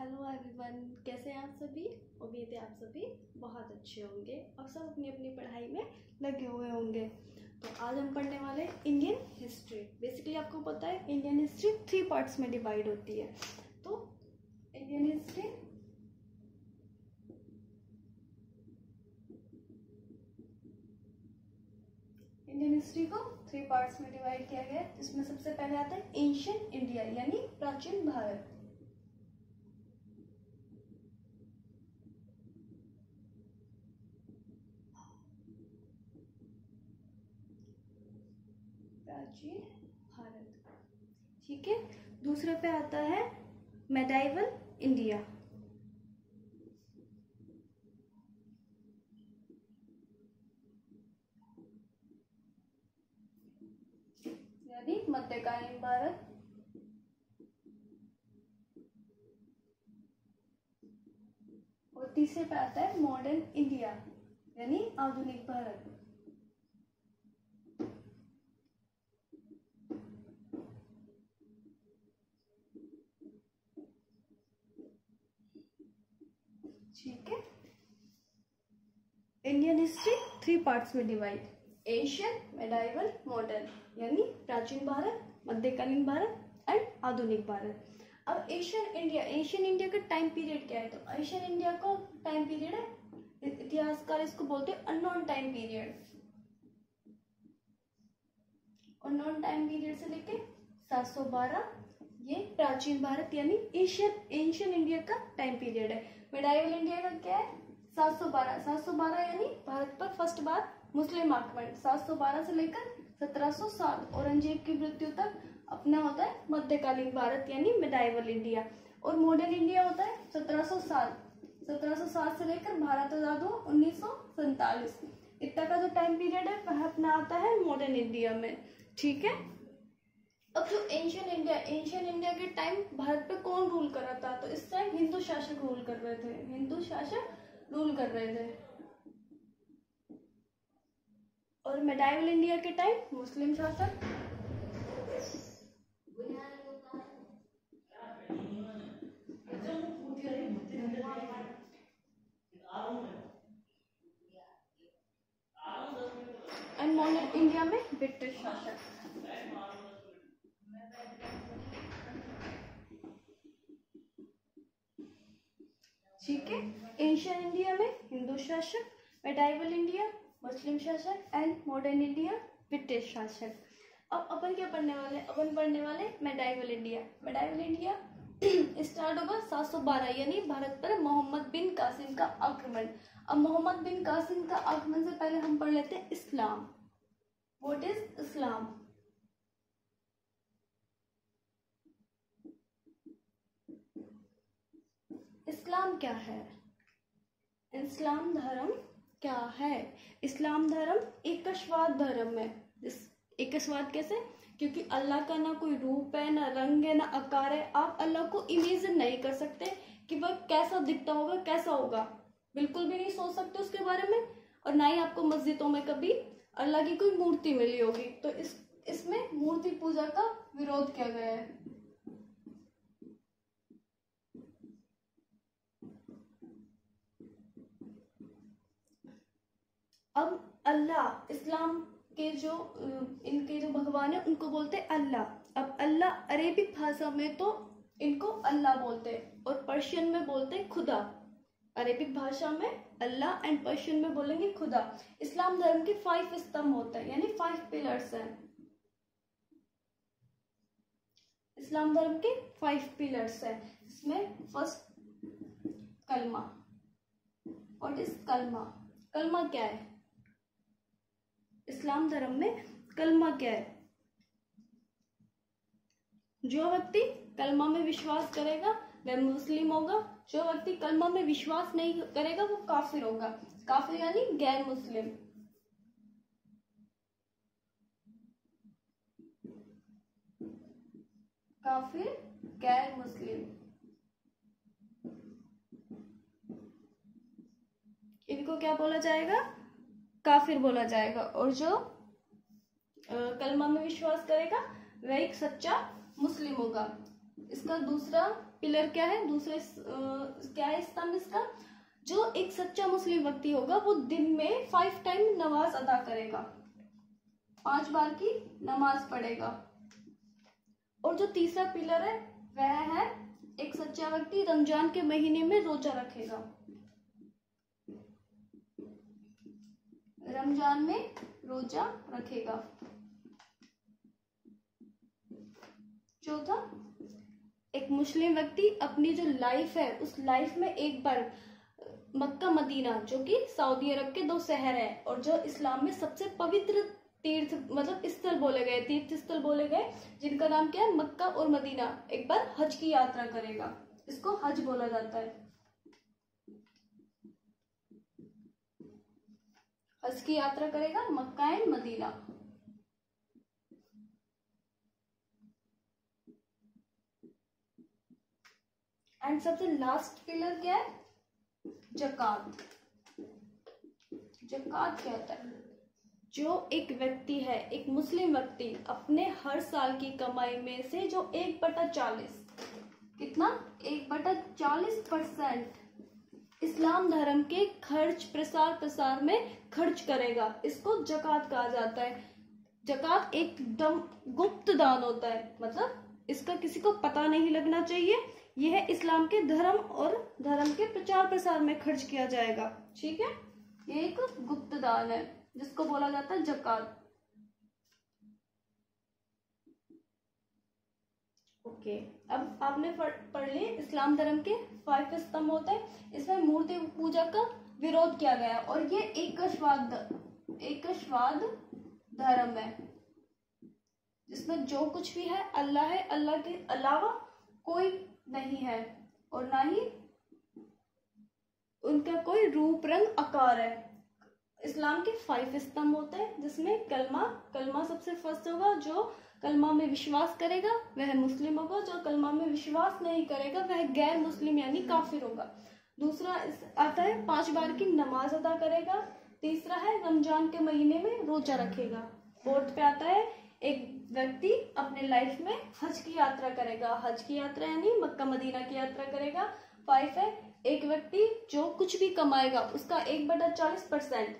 Hello everyone, कैसे हैं आप सभी। उम्मीद है आप सभी बहुत अच्छे होंगे और सब अपनी अपनी पढ़ाई में लगे हुए होंगे। तो आज हम पढ़ने वाले इंडियन हिस्ट्री। बेसिकली आपको पता है इंडियन हिस्ट्री 3 पार्ट्स में डिवाइड होती है। तो इंडियन हिस्ट्री को 3 पार्ट्स में डिवाइड किया गया है, जिसमें सबसे पहले आता है एंशिएंट इंडिया यानी प्राचीन भारत। प्राचीन भारत, ठीक है। दूसरे पे आता है मेडाइवल इंडिया यानी मध्यकालीन भारत। और तीसरे पे आता है मॉडर्न इंडिया यानी आधुनिक भारत। ठीक है। इंडियन हिस्ट्री 3 पार्ट्स में डिवाइड, एशियन, मेडाइवल, मॉडर्न यानी प्राचीन भारत, मध्यकालीन भारत एंड आधुनिक भारत। अब एशियन इंडिया का टाइम पीरियड क्या है। तो एशियन इंडिया का टाइम पीरियड है, इतिहासकार इसको बोलते हैं unknown time period. Unknown time period से लेके 712 ये प्राचीन भारत यानी एशियन इंडिया का टाइम पीरियड है। मेडाइवल इंडिया का क्या है 712 यानी भारत पर फर्स्ट बार मुस्लिम आक्रमण 712 से लेकर 1707 औरंगजेब की मृत्यु तक अपना होता है मध्यकालीन भारत यानी मेडाइवल इंडिया। और मॉडर्न इंडिया होता है 1707 से लेकर भारत आजाद हुआ 1947। इतना का जो टाइम पीरियड है वह अपना आता है मॉडर्न इंडिया में, ठीक है। अब जो एंशियन इंडिया के टाइम भारत पे कौन रूल कर रहा था। तो इस टाइम हिंदू शासक रूल कर रहे थे। और मेडाइवल इंडिया के टाइम मुस्लिम शासक। एंड मॉडर्न इंडिया में ब्रिटिश शासक। ठीक है। एशियन इंडिया में हिंदू शासक, मेडाइवल इंडिया मुस्लिम शासक एंड मॉडर्न इंडिया ब्रिटिश शासक। अब अपन क्या पढ़ने वाले, अपन पढ़ने वाले मेडाइवल इंडिया स्टार्ट होगा 712 यानी भारत पर मोहम्मद बिन कासिम का आक्रमण। अब मोहम्मद बिन कासिम का आक्रमण से पहले हम पढ़ लेते हैं इस्लाम। व्हाट इज इस्लाम। इस्लाम क्या है। इस्लाम धर्म क्या है। इस्लाम धर्म एकस्वाद धर्म है। एकस्वाद कैसे, क्योंकि अल्लाह का ना कोई रूप है, ना रंग है, ना आकार है। आप अल्लाह को इमेजिन नहीं कर सकते कि वह कैसा दिखता होगा, कैसा होगा, बिल्कुल भी नहीं सोच सकते उसके बारे में। और ना ही आपको मस्जिदों में कभी अल्लाह की कोई मूर्ति मिली होगी। तो इसमें मूर्ति पूजा का विरोध किया गया है। अब अल्लाह, इस्लाम के जो इनके जो भगवान है उनको बोलते हैं अल्लाह। अब अल्लाह अरेबिक भाषा में तो इनको अल्लाह बोलते हैं और पर्शियन में बोलते हैं खुदा। अरेबिक भाषा में अल्लाह एंड पर्शियन में बोलेंगे खुदा। इस्लाम धर्म के 5 स्तंभ होते हैं यानी 5 पिलर्स हैं। इस्लाम धर्म के 5 पिलर्स हैं। इसमें फर्स्ट कलमा। व्हाट इज कलमा। कलमा क्या है। इस्लाम धर्म में कलमा क्या है। जो व्यक्ति कलमा में विश्वास करेगा वह मुस्लिम होगा। जो व्यक्ति कलमा में विश्वास नहीं करेगा वो काफिर होगा। काफिर यानी गैर मुस्लिम। काफिर गैर मुस्लिम, इनको क्या बोला जाएगा, काफिर बोला जाएगा। और जो कलमा में विश्वास करेगा वह एक सच्चा मुस्लिम होगा। इसका दूसरा पिलर क्या है, क्या है स्तंभ इसका, जो एक सच्चा मुस्लिम व्यक्ति होगा वो दिन में 5 टाइम नमाज अदा करेगा, 5 बार की नमाज पढ़ेगा। और जो तीसरा पिलर है वह है एक सच्चा व्यक्ति रमजान के महीने में रोजा रखेगा, रमजान में रोजा रखेगा। चौथा, एक मुस्लिम व्यक्ति अपनी जो लाइफ है उस लाइफ में एक बार मक्का मदीना, जो कि सऊदी अरब के 2 शहर है और जो इस्लाम में सबसे पवित्र तीर्थ मतलब स्थल बोले गए, तीर्थ स्थल बोले गए, जिनका नाम क्या है, मक्का और मदीना, एक बार हज की यात्रा करेगा। इसको हज बोला जाता है। हज की यात्रा करेगा मक्का एंड मदीना। एंड सबसे लास्ट पिलर क्या है, ज़कात। ज़कात क्या होता है, जो एक व्यक्ति है, एक मुस्लिम व्यक्ति अपने हर साल की कमाई में से जो 1/40, कितना, 1/40% इस्लाम धर्म के खर्च प्रसार में खर्च करेगा, इसको ज़कात कहा जाता है। ज़कात एकदम गुप्त दान होता है, मतलब इसका किसी को पता नहीं लगना चाहिए। यह इस्लाम के धर्म और धर्म के प्रचार प्रसार में खर्च किया जाएगा। ठीक है, ये एक गुप्त दान है जिसको बोला जाता है ज़कात। ओके, अब आपने पढ़ लिए इस्लाम धर्म के 5 स्तंभ होते हैं। इसमें मूर्ति पूजा का विरोध किया गया और ये एकशवाद धर्म है, जिसमें जो कुछ भी है अल्लाह है, अल्लाह के अलावा कोई नहीं है और ना ही उनका कोई रूप रंग आकार है। इस्लाम के 5 स्तंभ होते हैं, जिसमें कलमा सबसे फर्स्ट होगा। जो कलमा में विश्वास करेगा वह मुस्लिम होगा, जो कलमा में विश्वास नहीं करेगा वह गैर मुस्लिम यानी काफिर होगा। दूसरा आता है 5 बार की नमाज अदा करेगा। तीसरा है रमजान के महीने में रोजा रखेगा। फोर्थ पे आता है एक व्यक्ति अपने लाइफ में हज की यात्रा करेगा। हज की यात्रा यानी मक्का मदीना की यात्रा करेगा। 5 है एक व्यक्ति जो कुछ भी कमाएगा उसका 1/40%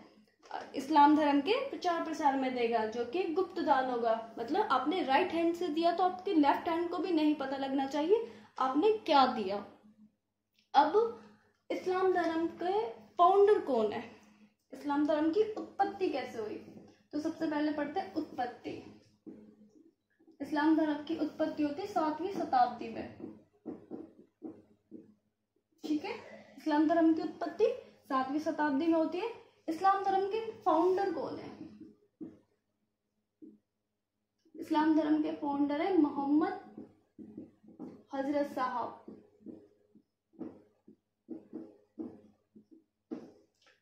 इस्लाम धर्म के प्रचार प्रसार में देगा, जो कि गुप्त दान होगा। मतलब आपने राइट हैंड से दिया तो आपके लेफ्ट हैंड को भी नहीं पता लगना चाहिए आपने क्या दिया। अब इस्लाम धर्म के फाउंडर कौन है, इस्लाम धर्म की उत्पत्ति कैसे हुई, तो सबसे पहले पढ़ते हैं उत्पत्ति। इस्लाम धर्म की उत्पत्ति होती है 7वीं शताब्दी में। ठीक है, इस्लाम धर्म की उत्पत्ति 7वीं शताब्दी में होती है। इस्लाम धर्म के फाउंडर कौन है, इस्लाम धर्म के फाउंडर है मोहम्मद हजरत साहब।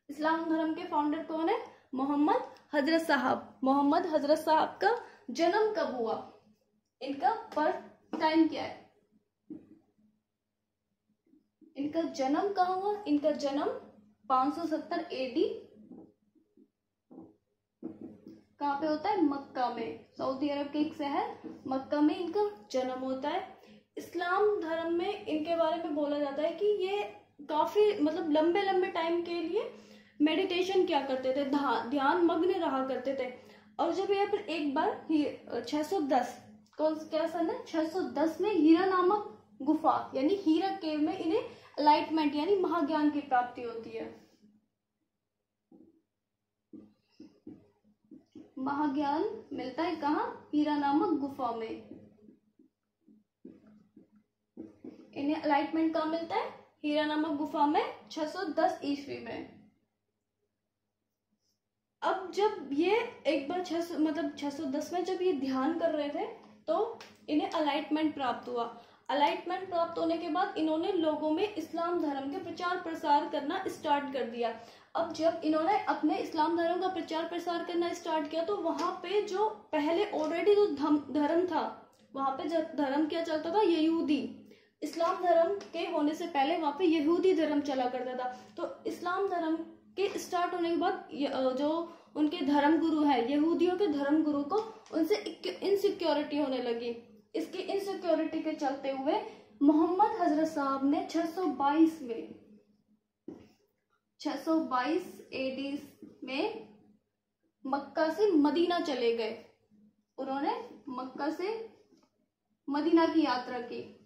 इस्लाम धर्म के फाउंडर कौन है, मोहम्मद हजरत साहब। मोहम्मद हजरत साहब का जन्म कब हुआ, इनका बर्थ टाइम क्या है, इनका जन्म कहाँ हुआ, इनका जन्म 570 AD कहाँ पे होता है, मक्का में। सऊदी अरब के एक शहर मक्का में इनका जन्म होता है। इस्लाम धर्म में इनके बारे में बोला जाता है कि ये काफी मतलब लंबे लंबे टाइम के लिए मेडिटेशन क्या करते थे, ध्यान मग्न रहा करते थे। और जब ये फिर एक बार 610 क्या सन है, 610 में हीरा नामक गुफा यानी हीरा केव में इन्हें एलाइटमेंट यानी महाज्ञान की प्राप्ति होती है। महाज्ञान मिलता है कहाँ, हीरा नामक गुफा में। इन्हें एलाइटमेंट कहाँ मिलता है, हीरा नामक गुफा में 610 ईस्वी में। अब जब ये एक बार 610 में जब ये ध्यान कर रहे थे तो इन्हें एलाइटमेंट प्राप्त हुआ। एलाइटमेंट प्राप्त होने के बाद इन्होंने लोगों में इस्लाम धर्म के प्रचार प्रसार करना स्टार्ट कर दिया। अब जब इन्होंने अपने इस्लाम धर्म का प्रचार प्रसार करना स्टार्ट किया तो वहां पे जो पहले ऑलरेडी जो धर्म था, वहां पे जब धर्म क्या चलता था, यहूदी। इस्लाम धर्म के होने से पहले वहां पे यहूदी धर्म चला करता था। तो इस्लाम धर्म के स्टार्ट होने के बाद जो उनके धर्म गुरु है, यहूदियों के धर्म गुरु को उनसे इनसिक्योरिटी होने लगी। इसकी इनसिक्योरिटी के चलते हुए मोहम्मद हजरत साहब ने 622 एडी में मक्का से मदीना चले गए। उन्होंने मक्का से मदीना की यात्रा की।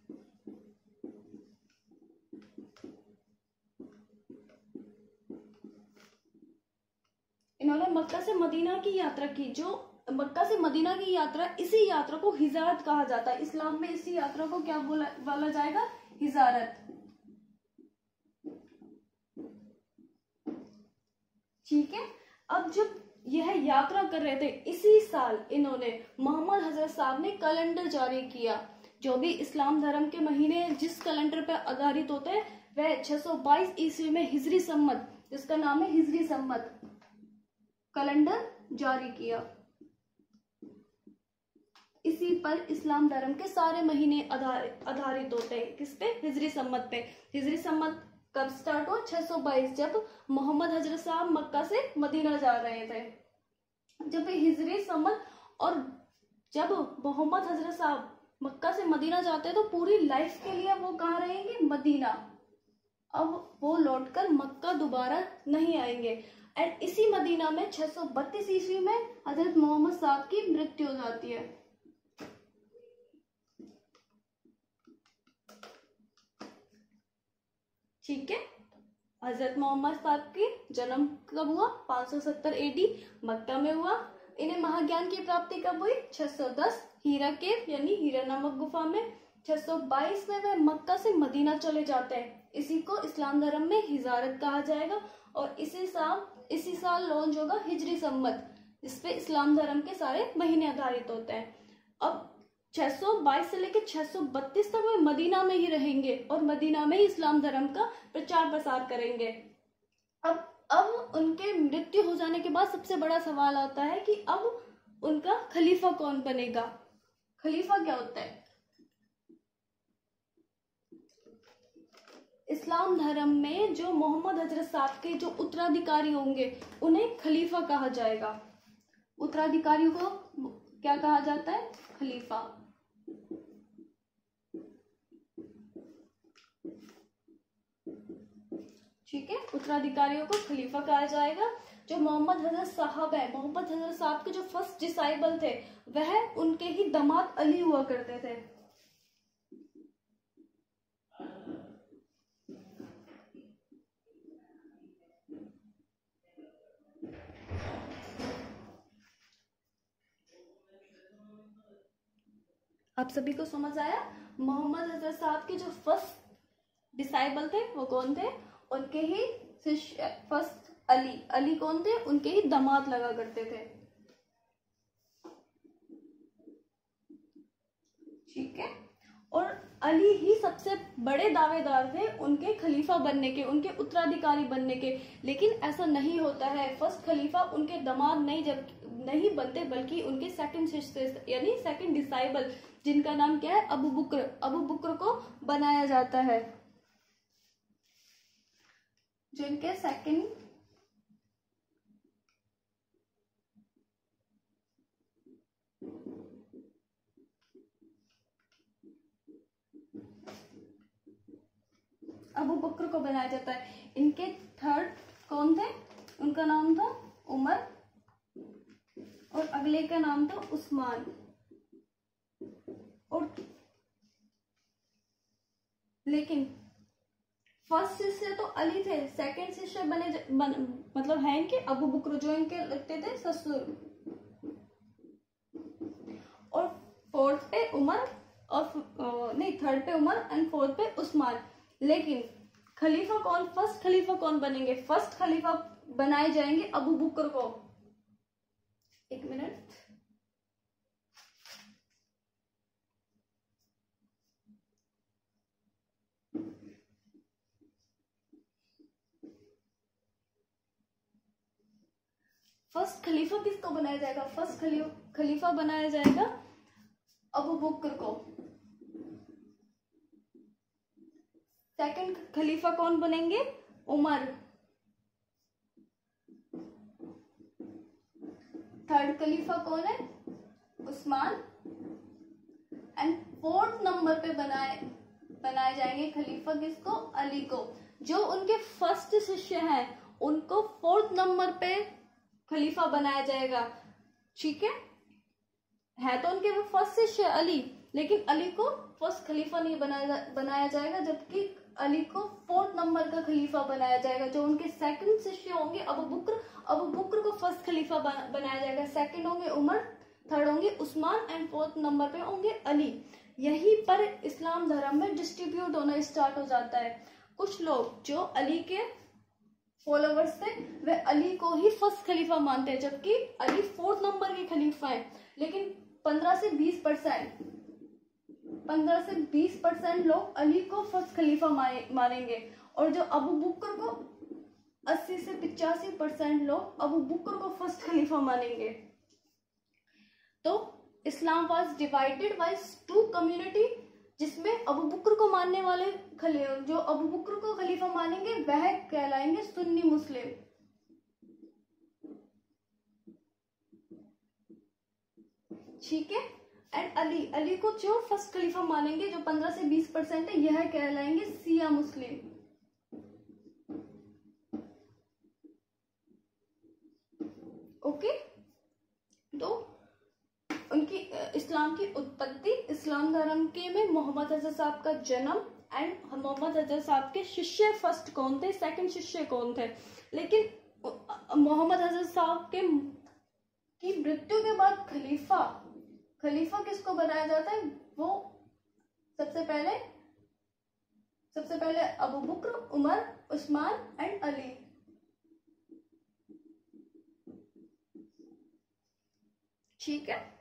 इन्होंने मक्का से मदीना की यात्रा की। जो मक्का से मदीना की यात्रा, इसी यात्रा को हिजारत कहा जाता है। इस्लाम में इसी यात्रा को क्या बोला जाएगा? हिजारत। ठीक है। अब जब यह यात्रा कर रहे थे, इसी साल इन्होंने, मोहम्मद हजरत साहब ने कैलेंडर जारी किया। जो भी इस्लाम धर्म के महीने जिस कैलेंडर पर आधारित होते हैं वह 622 ईस्वी में हिजरी सम्मत, जिसका नाम है हिजरी सम्मत, कैलेंडर जारी किया। इसी पर इस्लाम धर्म के सारे महीने आधारित होते हैं। किस पे? हिजरी सम्मत पे। हिजरी सम्मत कब स्टार्ट हुआ? 622, जब मोहम्मद हजरत साहब मक्का से मदीना जा रहे थे। जब हिजरी सम्मत, और जब मोहम्मद हजरत साहब मक्का से मदीना जाते हैं तो पूरी लाइफ के लिए वो कहाँ रहेंगे? मदीना। अब वो लौटकर मक्का दोबारा नहीं आएंगे। एंड इसी मदीना में 632 ईस्वी में हजरत मोहम्मद साहब की मृत्यु हो जाती है। ठीक है। हजरत मोहम्मद साहब की जन्म कब हुआ? 570 एडी मक्का में हुआ। इन्हें महाज्ञान की प्राप्ति कब हुई? 610 हीरा केव यानी हीरा नामक गुफा में। 622 में वह मक्का से मदीना चले जाते हैं। इसी को इस्लाम धर्म में हिजारत कहा जाएगा। और इसी साल लॉन्च होगा हिजरी सम्मत, जिसपे इस्लाम धर्म के सारे महीने आधारित होते हैं। अब 622 से लेकर 632 तक वे मदीना में ही रहेंगे और मदीना में ही इस्लाम धर्म का प्रचार प्रसार करेंगे। अब उनके मृत्यु हो जाने के बाद सबसे बड़ा सवाल आता है कि अब उनका खलीफा कौन बनेगा? खलीफा क्या होता है? इस्लाम धर्म में जो मोहम्मद हजरत साहब के जो उत्तराधिकारी होंगे उन्हें खलीफा कहा जाएगा। उत्तराधिकारी को क्या कहा जाता है? खलीफा। ठीक है। उत्तराधिकारियों को खलीफा कहा जाएगा। जो मोहम्मद हजरत साहब है, मोहम्मद हजरत साहब के जो फर्स्ट डिसाइबल थे वह उनके ही दामाद अली हुआ करते थे। आप सभी को समझ आया? मोहम्मद हजरत साहब के जो फर्स्ट डिसाइबल थे वो कौन थे? उनके ही शिष्य फर्स्ट अली कौन थे? उनके ही दामाद लगा करते थे। ठीक है। और अली ही सबसे बड़े दावेदार थे उनके खलीफा बनने के, उनके उत्तराधिकारी बनने के। लेकिन ऐसा नहीं होता है। फर्स्ट खलीफा उनके दामाद नहीं बनते, बल्कि उनके सेकंड शिष्य यानी सेकंड डिसाइबल, जिनका नाम क्या है? अबू बकर को बनाया जाता है। जिनके सेकंड अबू बकर को बनाया जाता है। इनके थर्ड कौन थे? उनका नाम था उमर और अगले का नाम था उस्मान। और लेकिन फर्स्ट शिष्य तो अली थे, सेकंड शिष्य मतलब है इनके अबू बकर, जो इनके लगते थे ससुर। और फोर्थ पे उमर और नहीं, थर्ड पे उमर एंड फोर्थ पे उस्मान। लेकिन खलीफा कौन, फर्स्ट खलीफा कौन बनेंगे? फर्स्ट खलीफा बनाए जाएंगे अबू बकर को। एक मिनट। फर्स्ट खलीफा किसको बनाया जाएगा? फर्स्ट खलीफा बनाया जाएगा अबू बकर को। सेकंड खलीफा कौन बनेंगे? उमर। थर्ड खलीफा कौन है? उस्मान। एंड 4th नंबर पे बनाए जाएंगे खलीफा किसको? अली को। जो उनके फर्स्ट शिष्य हैं उनको 4th नंबर पे खलीफा बनाया जाएगा। ठीक है तो उनके वो फर्स्ट शिष्य अली, लेकिन अली को फर्स्ट खलीफा नहीं बनाया जाएगा, जबकि अली को 4th नंबर का खलीफा बनाया जाएगा। जो उनके सेकंड शिष्य होंगे अबू बकर को फर्स्ट खलीफा बनाया जाएगा। सेकंड होंगे उमर, थर्ड होंगे उस्मान एंड 4th नंबर पे होंगे अली। यहीं पर इस्लाम धर्म में डिस्ट्रीब्यूट होना स्टार्ट हो जाता है। कुछ लोग जो अली के फॉलोवर्स थे वे अली को ही फर्स्ट खलीफा मानते हैं, जबकि अली 4th नंबर के खलीफा है। लेकिन 15 से 20% लोग अली को फर्स्ट खलीफा मानेंगे, और जो अबू बकर को 80 से 85% लोग अबू बकर को फर्स्ट खलीफा मानेंगे। तो इस्लाम वाज डिवाइडेड बाय 2 कम्युनिटी, जिसमें अबू बकर को मानने वाले जो अबू बकर को खलीफा मानेंगे वह कहलाएंगे सुन्नी मुस्लिम। ठीक है। एंड अली को जो फर्स्ट खलीफा मानेंगे, जो 15 से 20% है, यह कहलाएंगे शिया मुस्लिम। ओके। तो उनकी इस्लाम की उत्पत्ति, इस्लाम धर्म के में मोहम्मद हज़रत साहब का जन्म एंड मोहम्मद हज़रत साहब के शिष्य फर्स्ट कौन थे, सेकंड शिष्य कौन थे। लेकिन मोहम्मद हज़रत साहब की मृत्यु के बाद खलीफा किसको बनाया जाता है? वो सबसे पहले अबू बकर, उमर, उस्मान एंड अली। ठीक है।